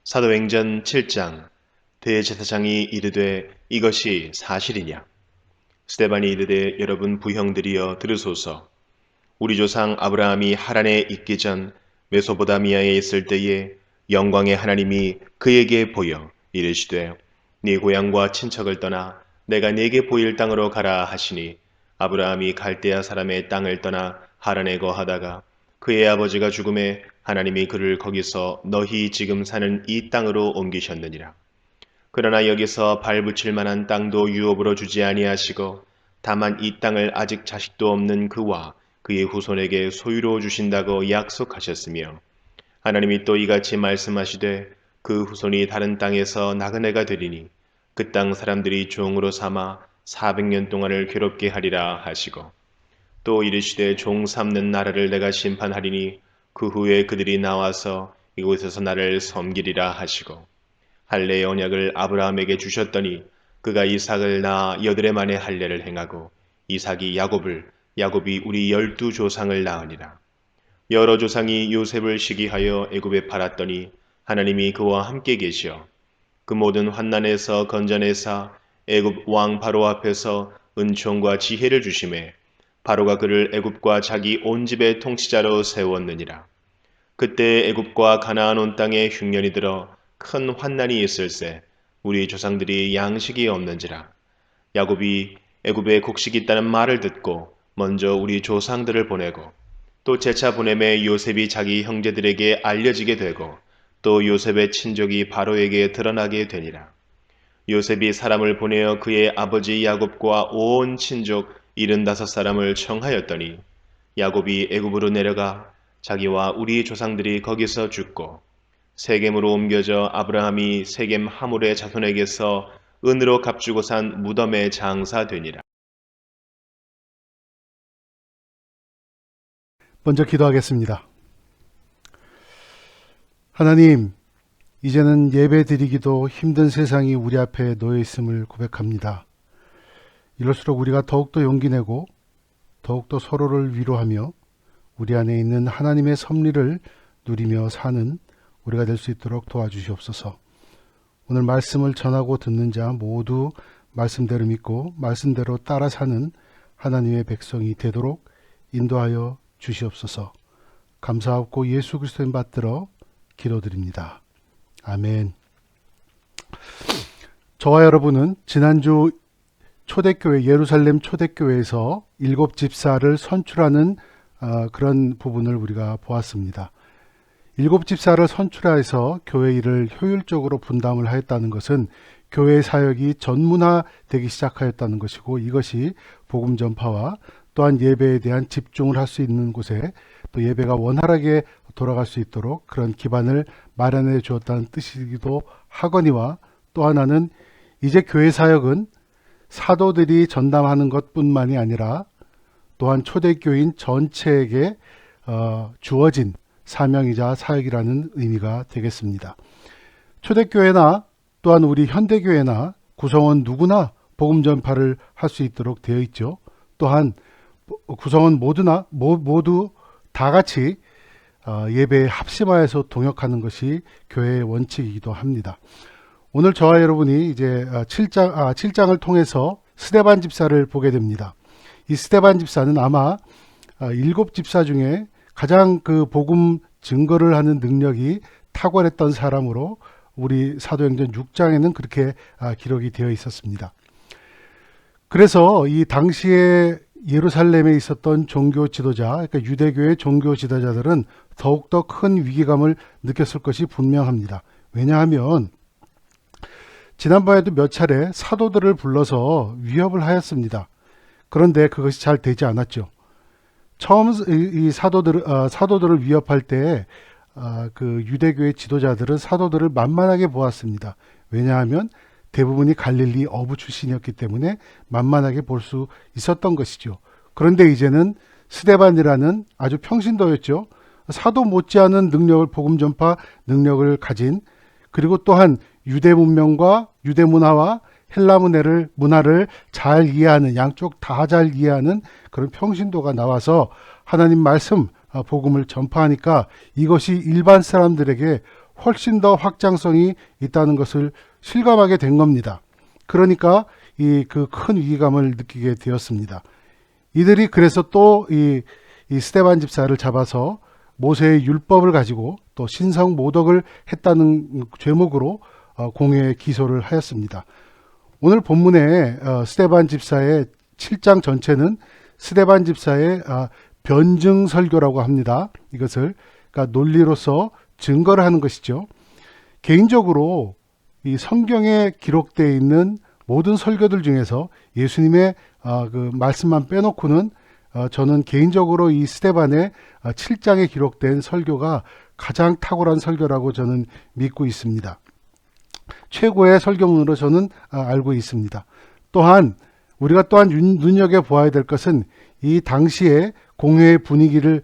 사도행전 7장. 대제사장이 이르되 이것이 사실이냐? 스데반이 이르되 여러분 부형들이여 들으소서. 우리 조상 아브라함이 하란에 있기 전 메소포다미아에 있을 때에 영광의 하나님이 그에게 보여 이르시되 네 고향과 친척을 떠나 내가 네게 보일 땅으로 가라 하시니, 아브라함이 갈대아 사람의 땅을 떠나 하란에 거하다가 그의 아버지가 죽음에 하나님이 그를 거기서 너희 지금 사는 이 땅으로 옮기셨느니라. 그러나 여기서 발붙일 만한 땅도 유업으로 주지 아니하시고 다만 이 땅을 아직 자식도 없는 그와 그의 후손에게 소유로 주신다고 약속하셨으며, 하나님이 또 이같이 말씀하시되 그 후손이 다른 땅에서 나그네가 되리니 그 땅 사람들이 종으로 삼아 400년 동안을 괴롭게 하리라 하시고, 또 이르시되 종 삼는 나라를 내가 심판하리니 그 후에 그들이 나와서 이곳에서 나를 섬기리라 하시고, 할례의 언약을 아브라함에게 주셨더니 그가 이삭을 낳아 8해 만에 할례를 행하고 이삭이 야곱을, 야곱이 우리 12조상을 낳으니라. 여러 조상이 요셉을 시기하여 애굽에 팔았더니 하나님이 그와 함께 계시어 그 모든 환난에서 건져내사 애굽 왕 바로 앞에서 은총과 지혜를 주심에 바로가 그를 애굽과 자기 온 집의 통치자로 세웠느니라. 그때 애굽과 가나안 온 땅에 흉년이 들어 큰 환난이 있을세 우리 조상들이 양식이 없는지라. 야곱이 애굽에 곡식이 있다는 말을 듣고 먼저 우리 조상들을 보내고 또 재차 보냄에 요셉이 자기 형제들에게 알려지게 되고 또 요셉의 친족이 바로에게 드러나게 되니라. 요셉이 사람을 보내어 그의 아버지 야곱과 온 친족 75사람을 청하였더니 야곱이 애굽으로 내려가 자기와 우리 조상들이 거기서 죽고 세겜으로 옮겨져 아브라함이 세겜 하물의 자손에게서 은으로 값주고 산 무덤에 장사되니라. 먼저 기도하겠습니다. 하나님, 이제는 예배 드리기도 힘든 세상이 우리 앞에 놓여 있음을 고백합니다. 이럴수록 우리가 더욱더 용기 내고 더욱더 서로를 위로하며 우리 안에 있는 하나님의 섭리를 누리며 사는 우리가 될 수 있도록 도와주시옵소서. 오늘 말씀을 전하고 듣는 자 모두 말씀대로 믿고 말씀대로 따라 사는 하나님의 백성이 되도록 인도하여 주시옵소서. 감사하고 예수 그리스도인 받들어 기도드립니다. 아멘. 저와 여러분은 지난주 초대교회, 예루살렘 초대교회에서 7집사를 선출하는 그런 부분을 우리가 보았습니다. 7집사를 선출해서 교회 일을 효율적으로 분담을 하였다는 것은 교회 사역이 전문화되기 시작하였다는 것이고, 이것이 복음 전파와 또한 예배에 대한 집중을 할 수 있는 곳에 또 예배가 원활하게 돌아갈 수 있도록 그런 기반을 마련해 주었다는 뜻이기도 하거니와, 또 하나는 이제 교회 사역은 사도들이 전담하는 것뿐만이 아니라 또한 초대교인 전체에게 주어진 사명이자 사역이라는 의미가 되겠습니다. 초대교회나 또한 우리 현대교회나 구성원 누구나 복음 전파를 할 수 있도록 되어 있죠. 또한 구성원 모두 다 같이 예배에 합심하여서 동역하는 것이 교회의 원칙이기도 합니다. 오늘 저와 여러분이 이제 7장을 통해서 스데반 집사를 보게 됩니다. 이 스데반 집사는 아마 7집사 중에 가장 그 복음 증거를 하는 능력이 탁월했던 사람으로 우리 사도행전 6장에는 그렇게 기록이 되어 있었습니다. 그래서 이 당시에 예루살렘에 있었던 종교 지도자, 그러니까 유대교의 종교 지도자들은 더욱더 큰 위기감을 느꼈을 것이 분명합니다. 왜냐하면 지난번에도 몇 차례 사도들을 불러서 위협을 하였습니다. 그런데 그것이 잘 되지 않았죠. 처음 이 사도들을 위협할 때 그 유대교의 지도자들은 사도들을 만만하게 보았습니다. 왜냐하면 대부분이 갈릴리 어부 출신이었기 때문에 만만하게 볼 수 있었던 것이죠. 그런데 이제는 스데반이라는 아주 평신도였죠. 사도 못지않은 능력을, 복음 전파 능력을 가진, 그리고 또한 유대 문명과 유대 문화와 헬라 문화를 잘 이해하는, 양쪽 다 잘 이해하는 그런 평신도가 나와서 하나님 말씀, 복음을 전파하니까 이것이 일반 사람들에게 훨씬 더 확장성이 있다는 것을 실감하게 된 겁니다. 그러니까 그 큰 위기감을 느끼게 되었습니다. 이들이 그래서 또 이 스데반 집사를 잡아서 모세의 율법을 가지고 또 신성 모독을 했다는 죄목으로 공회 기소를 하였습니다. 오늘 본문에 스데반 집사의 7장 전체는 스데반 집사의 변증 설교라고 합니다. 이것을 그러니까 논리로서 증거를 하는 것이죠. 개인적으로 이 성경에 기록되어 있는 모든 설교들 중에서 예수님의 그 말씀만 빼놓고는 저는 개인적으로 이 스데반의 7장에 기록된 설교가 가장 탁월한 설교라고 저는 믿고 있습니다. 최고의 설교문으로 저는 알고 있습니다. 또한 우리가 또한 눈여겨보아야 될 것은 이 당시에 공회의 분위기를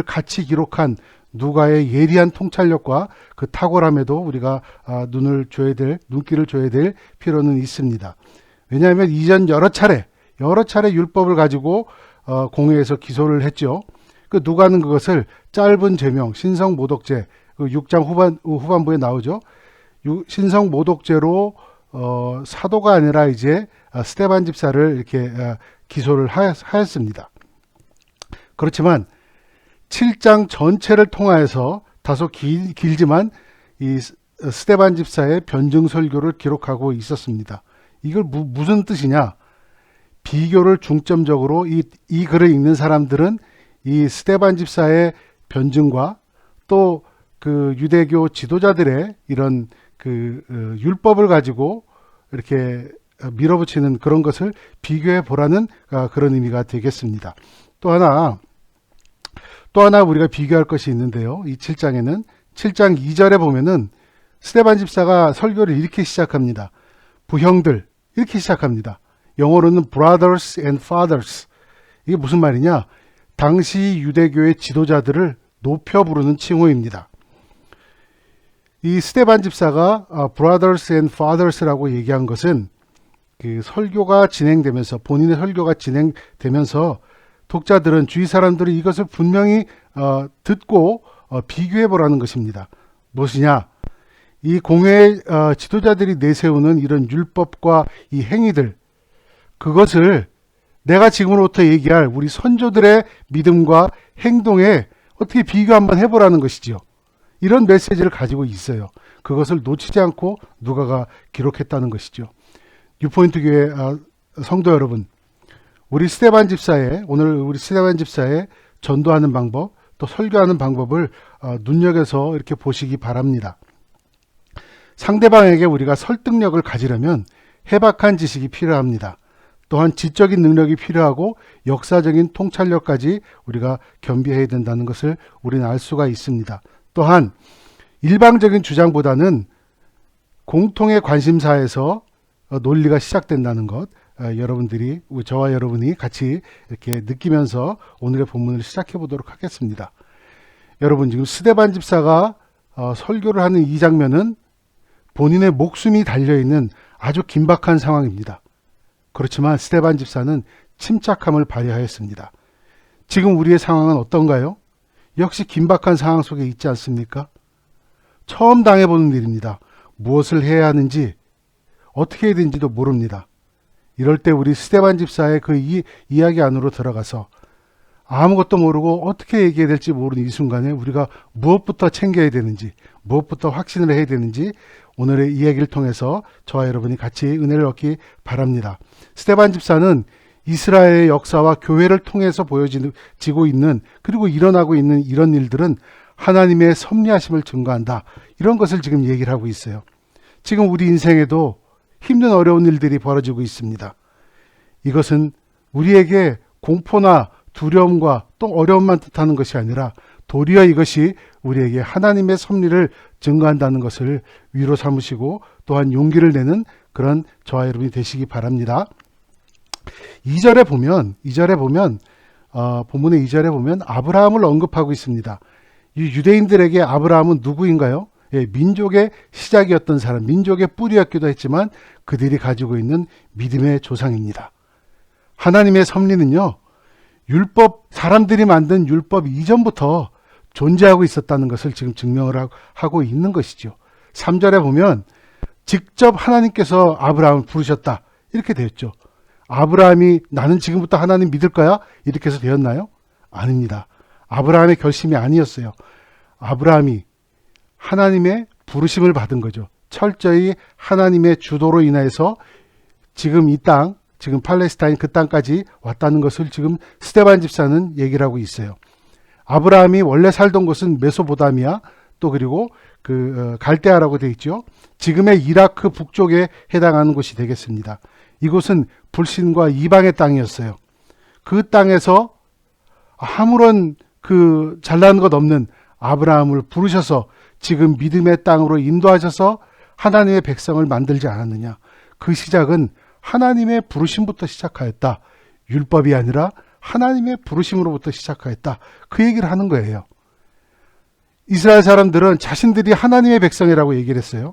같이 기록한 누가의 예리한 통찰력과 그 탁월함에도 우리가 눈길을 줘야 될 필요는 있습니다. 왜냐하면 이전 여러 차례 율법을 가지고 공회에서 기소를 했죠. 그 누가는 그것을 짧은 제명, 신성 모독죄, 그 6장 후반부에 나오죠. 신성 모독죄로 사도가 아니라 이제 스데반 집사를 이렇게 기소를 하였습니다. 그렇지만 7장 전체를 통하여서 다소 길지만 이 스데반 집사의 변증 설교를 기록하고 있었습니다. 이걸 무슨 뜻이냐? 비교를 중점적으로 이 글을 읽는 사람들은 이 스데반 집사의 변증과 또 그 유대교 지도자들의 이런 그 율법을 가지고 이렇게 밀어붙이는 그런 것을 비교해 보라는 그런 의미가 되겠습니다. 또 하나 우리가 비교할 것이 있는데요. 이 7장에는 7장 2절에 보면은 스데반 집사가 설교를 이렇게 시작합니다. 부형들, 이렇게 시작합니다. 영어로는 brothers and fathers. 이게 무슨 말이냐? 당시 유대교의 지도자들을 높여 부르는 칭호입니다. 이 스데반 집사가 brothers and fathers라고 얘기한 것은 그 설교가 진행되면서, 본인의 설교가 진행되면서 독자들은, 주위 사람들이 이것을 분명히 듣고 비교해 보라는 것입니다. 무엇이냐? 이 공회의 지도자들이 내세우는 이런 율법과 이 행위들, 그것을 내가 지금으로부터 얘기할 우리 선조들의 믿음과 행동에 어떻게 비교 한번 해보라는 것이지요. 이런 메시지를 가지고 있어요. 그것을 놓치지 않고 누가가 기록했다는 것이죠. 뉴포인트 교회 성도 여러분, 오늘 우리 스데반 집사의 전도하는 방법, 또 설교하는 방법을 눈여겨서 이렇게 보시기 바랍니다. 상대방에게 우리가 설득력을 가지려면 해박한 지식이 필요합니다. 또한 지적인 능력이 필요하고 역사적인 통찰력까지 우리가 겸비해야 된다는 것을 우리는 알 수가 있습니다. 또한 일방적인 주장보다는 공통의 관심사에서 논리가 시작된다는 것, 여러분들이, 저와 여러분이 같이 이렇게 느끼면서 오늘의 본문을 시작해 보도록 하겠습니다. 여러분, 지금 스데반 집사가 설교를 하는 이 장면은 본인의 목숨이 달려있는 아주 긴박한 상황입니다. 그렇지만 스데반 집사는 침착함을 발휘하였습니다. 지금 우리의 상황은 어떤가요? 역시 긴박한 상황 속에 있지 않습니까? 처음 당해보는 일입니다. 무엇을 해야 하는지, 어떻게 해야 되는지도 모릅니다. 이럴 때 우리 스데반 집사의 그 이야기 안으로 들어가서 아무것도 모르고 어떻게 얘기해야 될지 모르는 이 순간에 우리가 무엇부터 챙겨야 되는지, 무엇부터 확신을 해야 되는지 오늘의 이야기를 통해서 저와 여러분이 같이 은혜를 얻기 바랍니다. 스데반 집사는 이스라엘의 역사와 교회를 통해서 보여지고 있는, 그리고 일어나고 있는 이런 일들은 하나님의 섭리하심을 증거한다. 이런 것을 지금 얘기를 하고 있어요. 지금 우리 인생에도 힘든 어려운 일들이 벌어지고 있습니다. 이것은 우리에게 공포나 두려움과 또 어려움만 뜻하는 것이 아니라 도리어 이것이 우리에게 하나님의 섭리를 증거한다는 것을 위로 삼으시고 또한 용기를 내는 그런 저와 여러분이 되시기 바랍니다. 2절에 보면 본문의 2절에 보면 아브라함을 언급하고 있습니다. 이 유대인들에게 아브라함은 누구인가요? 민족의 시작이었던 사람, 민족의 뿌리였기도 했지만 그들이 가지고 있는 믿음의 조상입니다. 하나님의 섭리는요, 사람들이 만든 율법 이전부터 존재하고 있었다는 것을 지금 증명을 하고 있는 것이죠. 3절에 보면 직접 하나님께서 아브라함을 부르셨다 이렇게 되었죠. 아브라함이 나는 지금부터 하나님 믿을 거야 이렇게 해서 되었나요? 아닙니다. 아브라함의 결심이 아니었어요. 아브라함이 하나님의 부르심을 받은 거죠. 철저히 하나님의 주도로 인해서 지금 이 땅, 지금 팔레스타인 그 땅까지 왔다는 것을 지금 스데반 집사는 얘기를 하고 있어요. 아브라함이 원래 살던 곳은 메소포타미아, 또 그리고 갈대아라고 되어 있죠. 지금의 이라크 북쪽에 해당하는 곳이 되겠습니다. 이곳은 불신과 이방의 땅이었어요. 그 땅에서 아무런 잘난 것 없는 아브라함을 부르셔서 지금 믿음의 땅으로 인도하셔서 하나님의 백성을 만들지 않았느냐. 그 시작은 하나님의 부르심부터 시작하였다. 율법이 아니라 하나님의 부르심으로부터 시작하였다. 그 얘기를 하는 거예요. 이스라엘 사람들은 자신들이 하나님의 백성이라고 얘기를 했어요.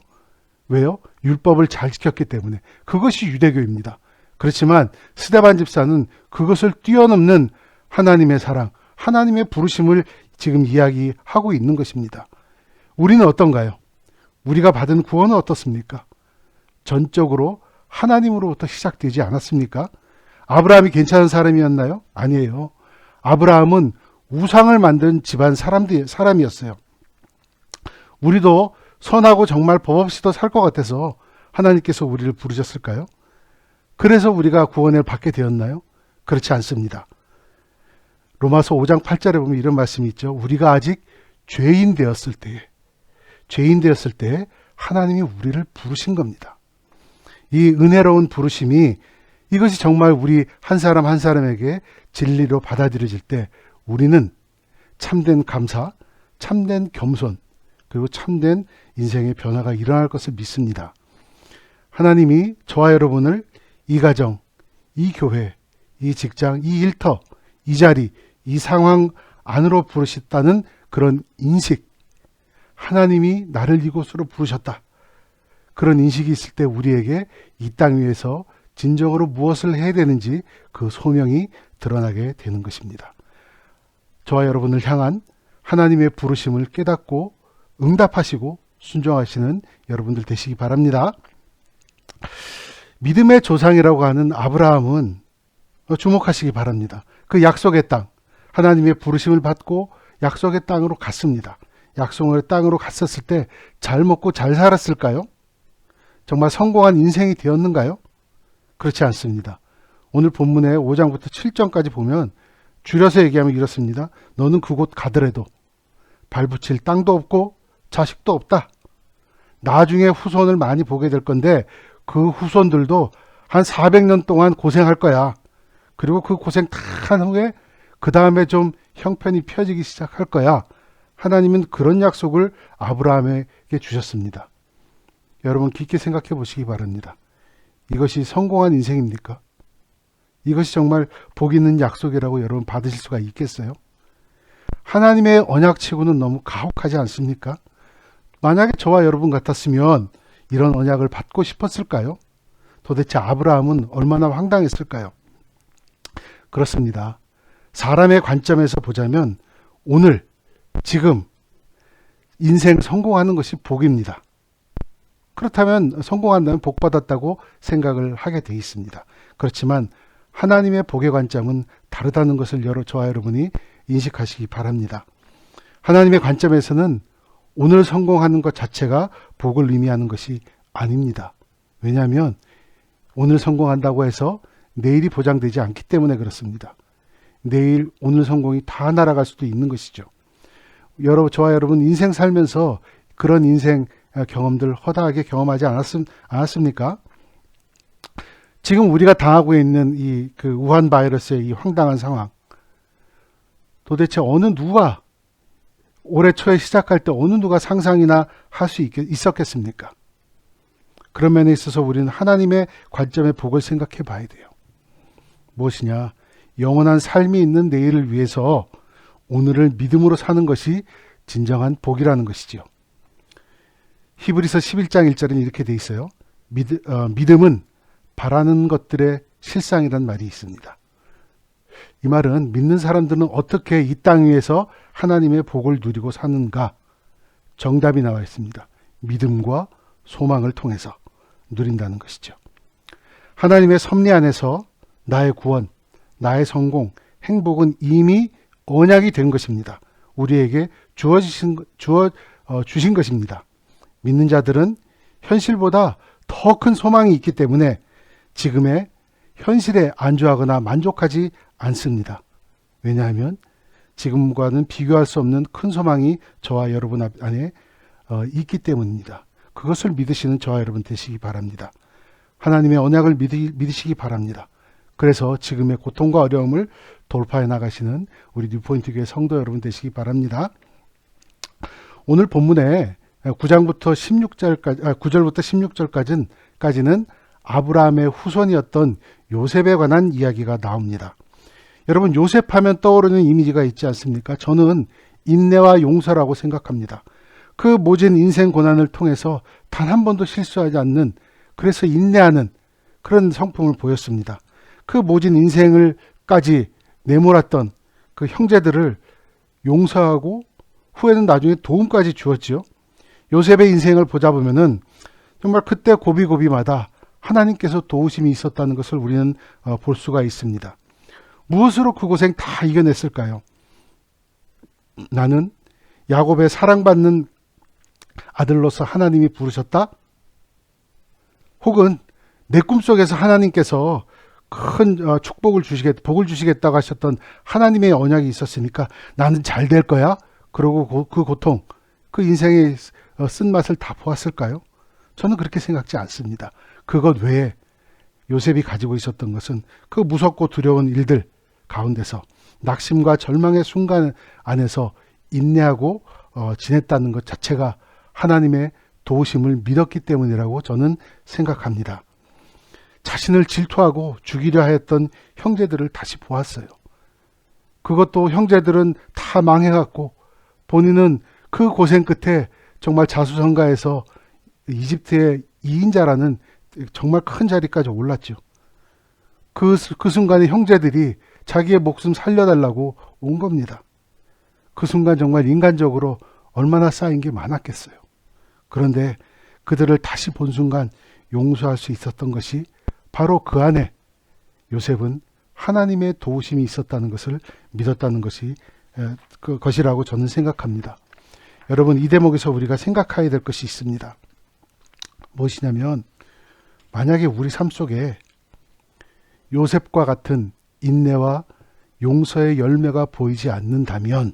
왜요? 율법을 잘 지켰기 때문에. 그것이 유대교입니다. 그렇지만 스데반 집사는 그것을 뛰어넘는 하나님의 사랑, 하나님의 부르심을 지금 이야기하고 있는 것입니다. 우리는 어떤가요? 우리가 받은 구원은 어떻습니까? 전적으로 하나님으로부터 시작되지 않았습니까? 아브라함이 괜찮은 사람이었나요? 아니에요. 아브라함은 우상을 만든 집안 사람이었어요. 우리도 선하고 정말 법 없이도 살 것 같아서 하나님께서 우리를 부르셨을까요? 그래서 우리가 구원을 받게 되었나요? 그렇지 않습니다. 로마서 5장 8절에 보면 이런 말씀이 있죠. 우리가 아직 죄인 되었을 때 하나님이 우리를 부르신 겁니다. 이 은혜로운 부르심이 이것이 정말 우리 한 사람 한 사람에게 진리로 받아들여질 때 우리는 참된 감사, 참된 겸손, 그리고 참된 인생의 변화가 일어날 것을 믿습니다. 하나님이 저와 여러분을 이 가정, 이 교회, 이 직장, 이 일터, 이 자리, 이 상황 안으로 부르셨다는 그런 인식, 하나님이 나를 이곳으로 부르셨다. 그런 인식이 있을 때 우리에게 이 땅 위에서 진정으로 무엇을 해야 되는지 그 소명이 드러나게 되는 것입니다. 저와 여러분을 향한 하나님의 부르심을 깨닫고 응답하시고 순종하시는 여러분들 되시기 바랍니다. 믿음의 조상이라고 하는 아브라함은 주목하시기 바랍니다. 그 약속의 땅, 하나님의 부르심을 받고 약속의 땅으로 갔습니다. 약속의 땅으로 갔었을 때 잘 먹고 잘 살았을까요? 정말 성공한 인생이 되었는가요? 그렇지 않습니다. 오늘 본문의 5장부터 7장까지 보면 줄여서 얘기하면 이렇습니다. 너는 그곳 가더라도 발붙일 땅도 없고 자식도 없다. 나중에 후손을 많이 보게 될 건데 그 후손들도 한 400년 동안 고생할 거야. 그리고 그 고생 다 한 후에 그 다음에 좀 형편이 펴지기 시작할 거야. 하나님은 그런 약속을 아브라함에게 주셨습니다. 여러분 깊게 생각해 보시기 바랍니다. 이것이 성공한 인생입니까? 이것이 정말 복 있는 약속이라고 여러분 받으실 수가 있겠어요? 하나님의 언약치고는 너무 가혹하지 않습니까? 만약에 저와 여러분 같았으면 이런 언약을 받고 싶었을까요? 도대체 아브라함은 얼마나 황당했을까요? 그렇습니다. 사람의 관점에서 보자면 오늘, 지금 인생 성공하는 것이 복입니다. 그렇다면 성공한다면 복받았다고 생각을 하게 돼 있습니다. 그렇지만 하나님의 복의 관점은 다르다는 것을 저와 여러분이 인식하시기 바랍니다. 하나님의 관점에서는 오늘 성공하는 것 자체가 복을 의미하는 것이 아닙니다. 왜냐하면 오늘 성공한다고 해서 내일이 보장되지 않기 때문에 그렇습니다. 내일 오늘 성공이 다 날아갈 수도 있는 것이죠. 저와 여러분 인생 살면서 그런 인생 경험들 허다하게 경험하지 않았습니까? 지금 우리가 당하고 있는 이 그 우한 바이러스의 이 황당한 상황, 도대체 어느 누가 올해 초에 시작할 때 어느 누가 상상이나 할 수 있었겠습니까? 그런 면에 있어서 우리는 하나님의 관점의 복을 생각해 봐야 돼요. 무엇이냐? 영원한 삶이 있는 내일을 위해서 오늘을 믿음으로 사는 것이 진정한 복이라는 것이지요. 히브리서 11장 1절은 이렇게 돼 있어요. 믿음은 바라는 것들의 실상이란 말이 있습니다. 이 말은 믿는 사람들은 어떻게 이 땅 위에서 하나님의 복을 누리고 사는가? 정답이 나와 있습니다. 믿음과 소망을 통해서 누린다는 것이죠. 하나님의 섭리 안에서 나의 구원, 나의 성공, 행복은 이미 언약이 된 것입니다. 우리에게 주신 것입니다. 믿는 자들은 현실보다 더 큰 소망이 있기 때문에 지금의 현실에 안주하거나 만족하지 않습니다. 왜냐하면 지금과는 비교할 수 없는 큰 소망이 저와 여러분 안에 있기 때문입니다. 그것을 믿으시는 저와 여러분 되시기 바랍니다. 하나님의 언약을 믿으시기 바랍니다. 그래서 지금의 고통과 어려움을 돌파해 나가시는 우리 뉴포인트 교회 성도 여러분 되시기 바랍니다. 오늘 본문에 9절부터 16절까지는 아브라함의 후손이었던 요셉에 관한 이야기가 나옵니다. 여러분, 요셉하면 떠오르는 이미지가 있지 않습니까? 저는 인내와 용서라고 생각합니다. 그 모진 인생 고난을 통해서 단 한 번도 실수하지 않는, 그래서 인내하는 그런 성품을 보였습니다. 그 모진 인생을까지 내몰았던 그 형제들을 용서하고 후에는 나중에 도움까지 주었지요. 요셉의 인생을 보자 보면은 정말 그때 고비고비마다 하나님께서 도우심이 있었다는 것을 우리는 볼 수가 있습니다. 무엇으로 그 고생 다 이겨냈을까요? 나는 야곱의 사랑받는 아들로서 하나님이 부르셨다? 혹은 내 꿈속에서 하나님께서 큰 복을 주시겠다고 하셨던 하나님의 언약이 있었으니까 나는 잘 될 거야? 그러고 그 고통, 그 인생의 쓴맛을 다 보았을까요? 저는 그렇게 생각지 않습니다. 그것 외에 요셉이 가지고 있었던 것은 그 무섭고 두려운 일들 가운데서 낙심과 절망의 순간 안에서 인내하고 지냈다는 것 자체가 하나님의 도우심을 믿었기 때문이라고 저는 생각합니다. 자신을 질투하고 죽이려 하였던 형제들을 다시 보았어요. 그것도 형제들은 다 망해갔고 본인은 그 고생 끝에 정말 자수성가해서 이집트의 2인자라는 정말 큰 자리까지 올랐죠. 그 순간에 형제들이 자기의 목숨 살려달라고 온 겁니다. 그 순간 정말 인간적으로 얼마나 쌓인 게 많았겠어요. 그런데 그들을 다시 본 순간 용서할 수 있었던 것이 바로 그 안에 요셉은 하나님의 도우심이 있었다는 것을 믿었다는 것이라고 저는 생각합니다. 여러분, 이 대목에서 우리가 생각해야 될 것이 있습니다. 무엇이냐면 만약에 우리 삶 속에 요셉과 같은 인내와 용서의 열매가 보이지 않는다면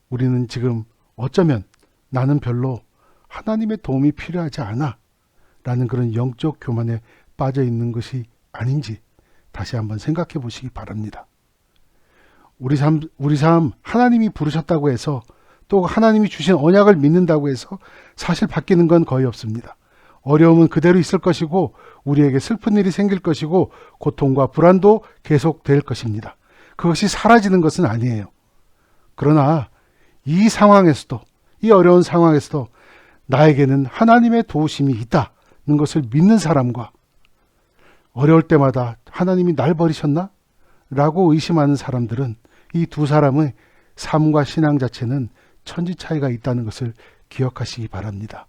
우리는 지금 어쩌면 나는 별로 하나님의 도움이 필요하지 않아 라는 그런 영적 교만에 빠져 있는 것이 아닌지 다시 한번 생각해 보시기 바랍니다. 우리 삶 하나님이 부르셨다고 해서 또 하나님이 주신 언약을 믿는다고 해서 사실 바뀌는 건 거의 없습니다. 어려움은 그대로 있을 것이고 우리에게 슬픈 일이 생길 것이고 고통과 불안도 계속될 것입니다. 그것이 사라지는 것은 아니에요. 그러나 이 상황에서도, 이 어려운 상황에서도 나에게는 하나님의 도우심이 있다는 것을 믿는 사람과 어려울 때마다 하나님이 날 버리셨나? 라고 의심하는 사람들은 이 두 사람의 삶과 신앙 자체는 천지 차이가 있다는 것을 기억하시기 바랍니다.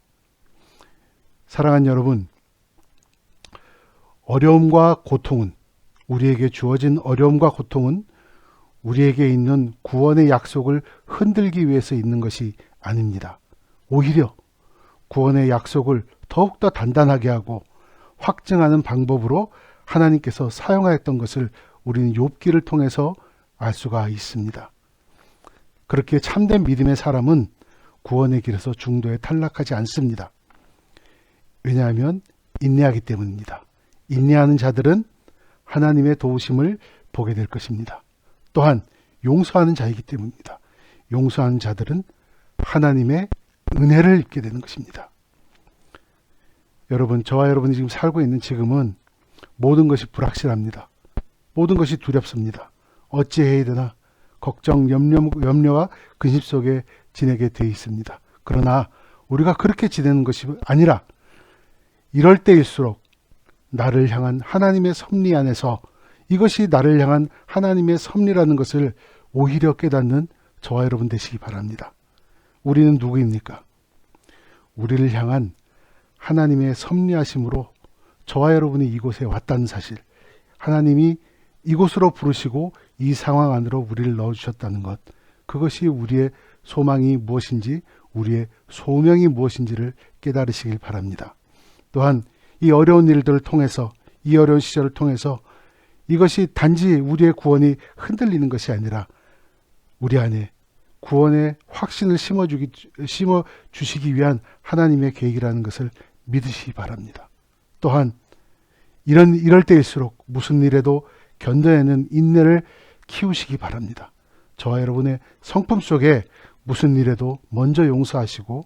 사랑하는 여러분, 어려움과 고통은, 우리에게 주어진 어려움과 고통은 우리에게 있는 구원의 약속을 흔들기 위해서 있는 것이 아닙니다. 오히려 구원의 약속을 더욱더 단단하게 하고 확증하는 방법으로 하나님께서 사용하였던 것을 우리는 욥기를 통해서 알 수가 있습니다. 그렇게 참된 믿음의 사람은 구원의 길에서 중도에 탈락하지 않습니다. 왜냐하면 인내하기 때문입니다. 인내하는 자들은 하나님의 도우심을 보게 될 것입니다. 또한 용서하는 자이기 때문입니다. 용서하는 자들은 하나님의 은혜를 입게 되는 것입니다. 여러분, 저와 여러분이 지금 살고 있는 지금은 모든 것이 불확실합니다. 모든 것이 두렵습니다. 어찌해야 되나 걱정, 염려와 근심 속에 지내게 되어 있습니다. 그러나 우리가 그렇게 지내는 것이 아니라 이럴 때일수록 나를 향한 하나님의 섭리 안에서 이것이 나를 향한 하나님의 섭리라는 것을 오히려 깨닫는 저와 여러분 되시기 바랍니다. 우리는 누구입니까? 우리를 향한 하나님의 섭리하심으로 저와 여러분이 이곳에 왔다는 사실, 하나님이 이곳으로 부르시고 이 상황 안으로 우리를 넣어주셨다는 것, 그것이 우리의 소망이 무엇인지, 우리의 소명이 무엇인지를 깨달으시길 바랍니다. 또한 이 어려운 일들을 통해서, 이 어려운 시절을 통해서 이것이 단지 우리의 구원이 흔들리는 것이 아니라 우리 안에 구원의 확신을 심어주시기 위한 하나님의 계획이라는 것을 믿으시기 바랍니다. 또한 이럴 때일수록 무슨 일에도 견뎌내는 인내를 키우시기 바랍니다. 저와 여러분의 성품 속에 무슨 일에도 먼저 용서하시고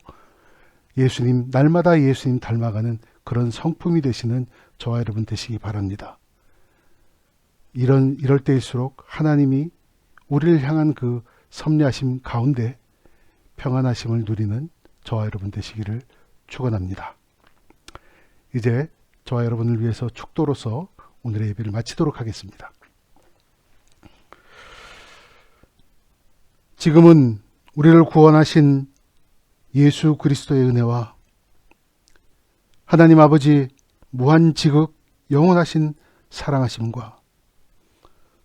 예수님, 날마다 예수님 닮아가는 그런 성품이 되시는 저와 여러분 되시기 바랍니다. 이럴 때일수록 하나님이 우리를 향한 그 섭리하심 가운데 평안하심을 누리는 저와 여러분 되시기를 축원합니다. 이제 저와 여러분을 위해서 축도로서 오늘의 예배를 마치도록 하겠습니다. 지금은 우리를 구원하신 예수 그리스도의 은혜와 하나님 아버지 무한 지극 영원하신 사랑하심과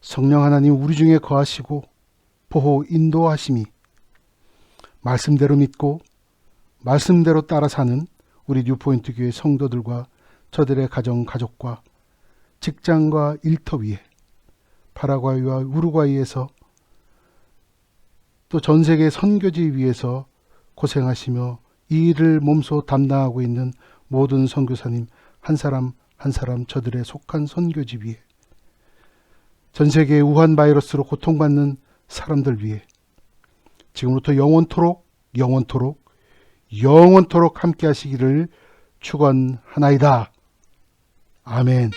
성령 하나님 우리 중에 거하시고 보호 인도하심이 말씀대로 믿고 말씀대로 따라 사는 우리 뉴포인트 교회 성도들과 저들의 가족과 직장과 일터 위에 파라과이와 우루과이에서 또 전 세계 선교지 위에서 고생하시며 이 일을 몸소 담당하고 있는 모든 선교사님 한 사람 한 사람 저들의 속한 선교지 위에 전 세계 우한 바이러스로 고통받는 사람들 위해 지금부터 영원토록 함께 하시기를 축원하나이다. 아멘.